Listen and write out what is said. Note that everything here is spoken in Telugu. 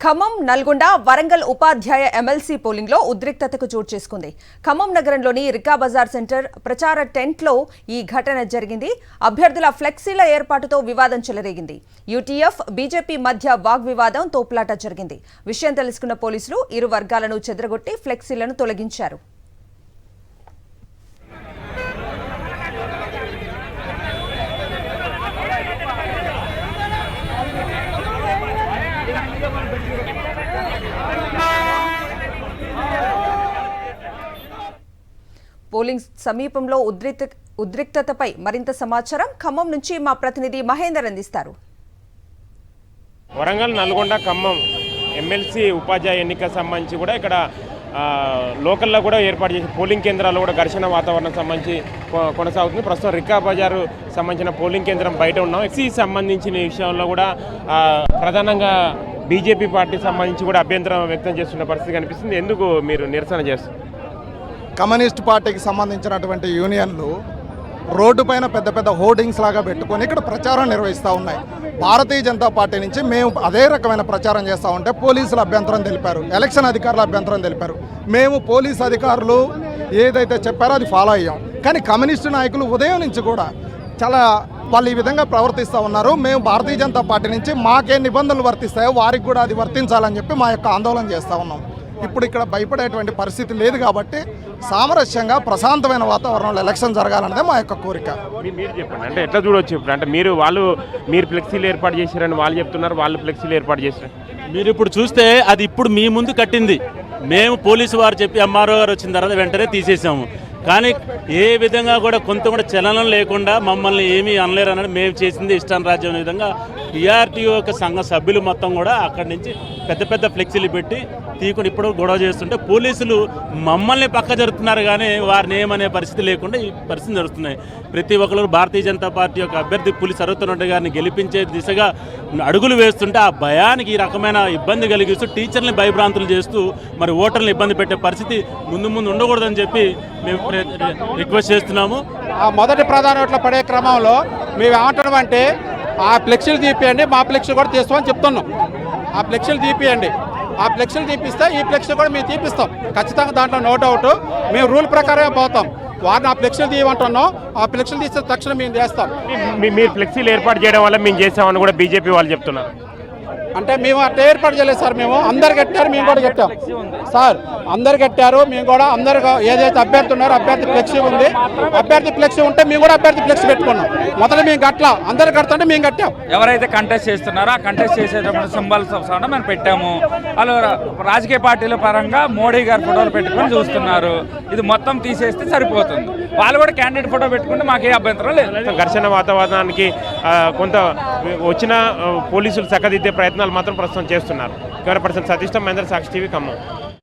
ఖమ్మం, నల్గొండ, వరంగల్ ఉపాధ్యాయ ఎమ్మెల్సీ పోలింగ్లో ఉద్రిక్తతకు చోటు చేసుకుంది. ఖమ్మం నగరంలోని రికా బజార్ సెంటర్ ప్రచార టెంట్లో ఈ ఘటన జరిగింది. అభ్యర్థుల ఫ్లెక్సీల ఏర్పాటుతో వివాదం చెలరేగింది. యూటీఎఫ్, బీజేపీ మధ్య వాగ్వివాదం, తోపులాట జరిగింది. విషయం తెలుసుకున్న పోలీసులు ఇరు వర్గాలను చెదరగొట్టి ఫ్లెక్సీలను తొలగించారు. పోలింగ్ సమీపంలో ఉద్రిక్తతపై మరింత సమాచారం ఖమ్మం నుంచి మా ప్రతినిధి మహేందర్ అందిస్తారు. వరంగల్, నల్గొండ, ఖమ్మం ఎమ్మెల్సీ ఉపాధ్యాయ ఎన్నిక సంబంధించి కూడా ఇక్కడ లోకల్లో కూడా ఏర్పాటు చేసి పోలింగ్ కేంద్రాల్లో కూడా ఘర్షణ వాతావరణం సంబంధించి కొనసాగుతుంది. ప్రస్తుతం రికా బజారు సంబంధించిన పోలింగ్ కేంద్రం బయట ఉన్నాం. ఎక్సీ సంబంధించిన విషయంలో కూడా ప్రధానంగా బీజేపీ పార్టీ సంబంధించి కూడా అభ్యంతరం వ్యక్తం చేస్తున్న పరిస్థితి కనిపిస్తుంది. ఎందుకు మీరు నిరసన చేస్తున్నారు? కమ్యూనిస్ట్ పార్టీకి సంబంధించినటువంటి యూనియన్లు రోడ్డు పైన పెద్ద పెద్ద హోర్డింగ్స్ లాగా పెట్టుకొని ఇక్కడ ప్రచారం నిర్వహిస్తూ ఉన్నాయి. భారతీయ జనతా పార్టీ నుంచి మేము అదే రకమైన ప్రచారం చేస్తూ ఉంటే పోలీసులు అభ్యంతరం తెలిపారు, ఎలక్షన్ అధికారులు అభ్యంతరం తెలిపారు. మేము పోలీసు అధికారులు ఏదైతే చెప్పారో అది ఫాలో అయ్యాం. కానీ కమ్యూనిస్టు నాయకులు ఉదయం నుంచి కూడా చాలా వాళ్ళు ఈ విధంగా ప్రవర్తిస్తూ ఉన్నారు. మేము భారతీయ జనతా పార్టీ నుంచి మాకే నిబంధనలు వర్తిస్తాయో వారికి కూడా అది వర్తించాలని చెప్పి మా యొక్క ఆందోళన చేస్తూ ఉన్నాం. ఇప్పుడు ఇక్కడ భయపడేటువంటి పరిస్థితి లేదు కాబట్టి సామరస్యంగా ప్రశాంతమైన వాతావరణంలో ఎలక్షన్ జరగాలన్నదే మా యొక్క కోరిక. మీరు చెప్పండి, అంటే ఎట్లా చూడవచ్చు? ఇప్పుడు అంటే మీరు ఫ్లెక్సీలు ఏర్పాటు చేశారని వాళ్ళు చెప్తున్నారు, వాళ్ళు ఫ్లెక్సీలు ఏర్పాటు చేశారు. మీరు ఇప్పుడు చూస్తే అది ఇప్పుడు మీ ముందు కట్టింది. మేము పోలీసు వారు చెప్పి ఎంఆర్ఓ గారు వచ్చిన తర్వాత వెంటనే తీసేసాము. కానీ ఏ విధంగా కూడా కొంత కూడా చలనం లేకుండా మమ్మల్ని ఏమీ అనలేరు అన్నది మేము చేసింది ఇష్టాన్ని రాజ్యం విధంగా టీఆర్టీఓ యొక్క సంఘ సభ్యులు మొత్తం కూడా అక్కడి నుంచి పెద్ద పెద్ద ఫ్లెక్సీలు పెట్టి తీయకుండా ఇప్పుడు గొడవ చేస్తుంటే పోలీసులు మమ్మల్ని పక్క జరుపుతున్నారు. కానీ వారిని ఏమనే పరిస్థితి లేకుండా ఈ పరిస్థితి జరుగుతున్నాయి. ప్రతి ఒక్కరు భారతీయ జనతా పార్టీ యొక్క అభ్యర్థి పులి సర్వోత్తమ గారిని గెలిపించే దిశగా అడుగులు వేస్తుంటే ఆ భయానికి ఈ రకమైన ఇబ్బంది కలిగిస్తూ టీచర్ని భయభ్రాంతులు చేస్తూ మరి ఓటర్లను ఇబ్బంది పెట్టే పరిస్థితి ముందు ఉండకూడదని చెప్పి మేము రిక్వెస్ట్ చేస్తున్నాము. ఆ మొదటి ప్రధాన ఓట్ల పడే క్రమంలో మేము ఏమంటున్నాం అంటే ఆ ఫ్లెక్సీలు తీపియండి, మా ఫ్లెక్సీలు కూడా తీస్తామని చెప్తున్నాం. ఆ ఫ్లెక్సీలు తీపియండి, ఆ ఫ్లెక్సీలు తీపిస్తే ఈ ఫ్లెక్సీ కూడా మేము తీపిస్తాం ఖచ్చితంగా. దాంట్లో నో డౌట్ మేము రూల్ ప్రకారమే పోతాం. వారిని ఆ ఫ్లెక్సీలు తీయమంటున్నాం, ఆ ఫ్లెక్సీలు తీస్తే తక్షణం మేము చేస్తాం. మీరు ఫ్లెక్సీలు ఏర్పాటు చేయడం వల్ల మేము చేస్తామని కూడా బీజేపీ వాళ్ళు చెప్తున్నారు. అంటే మేము అట్లా ఏర్పాటు చేయలేదు సార్. మేము అందరు కట్టారు, మేము కూడా కట్టాం సార్. అందరు కట్టారు, మేము కూడా అందరు ఏదైతే అభ్యర్థి ఉన్నారో అభ్యర్థి ఫ్లెక్సీ ఉంది. అభ్యర్థి ఫ్లెక్సీ ఉంటే మేము కూడా అభ్యర్థి ఫ్లెక్సీ పెట్టుకున్నాం. మొదలు మేము కట్టలా, అందరు కడుతుంటే మేము కట్టాం. ఎవరైతే కంటెస్ట్ చేస్తున్నారో ఆ కంటెస్ట్ చేసేటప్పుడు సింబల్స్ మేము పెట్టాము. వాళ్ళు రాజకీయ పార్టీల పరంగా మోడీ గారి ఫోటోలు పెట్టుకొని చూస్తున్నారు. ఇది మొత్తం తీసేస్తే సరిపోతుంది. వాళ్ళు కూడా క్యాండిడేట్ ఫోటో పెట్టుకుంటే మాకే అభ్యంతరం లేదు. ఘర్షణ వాతావరణానికి కొంత వచ్చిన పోలీసులు చక్కదిద్దే ప్రయత్నాలు మాత్రం ప్రస్తుతం చేస్తున్నారు. కెమెరా పర్సన్ సతీష్ తో మహేందర్, సాక్షి టీవీ, ఖమ్మం.